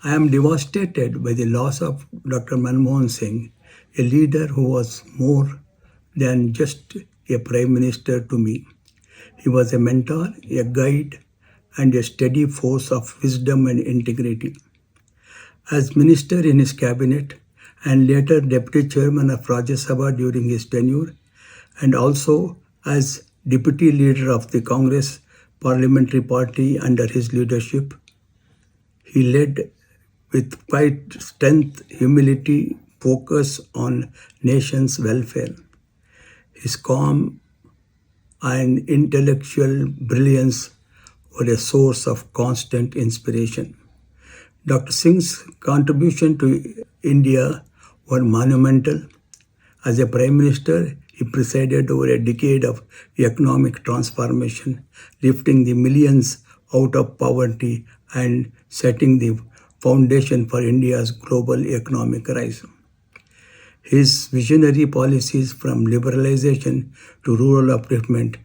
I am devastated by the loss of Dr. Manmohan Singh, a leader who was more than just a prime minister to me. He was a mentor, a guide, and a steady force of wisdom and integrity. As minister in his cabinet and later deputy chairman of Rajya Sabha during his tenure, and also as deputy leader of the Congress parliamentary party under his leadership, he led with quite strength, humility, focus on nation's welfare. His calm and intellectual brilliance were a source of constant inspiration. Dr. Singh's contribution to India were monumental. As a Prime Minister, he presided over a decade of economic transformation, lifting the millions out of poverty and setting the foundation for India's global economic rise. His visionary policies from liberalization to rural upliftment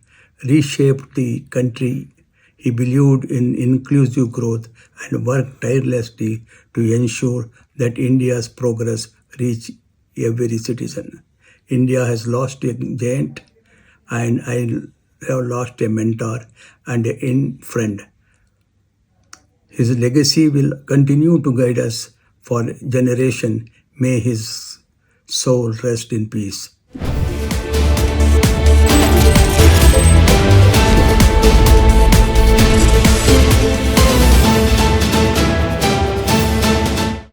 reshaped the country. He believed in inclusive growth and worked tirelessly to ensure that India's progress reached every citizen. India has lost a giant, and I have lost a mentor and a friend. His legacy will continue to guide us for generations. May his soul rest in peace.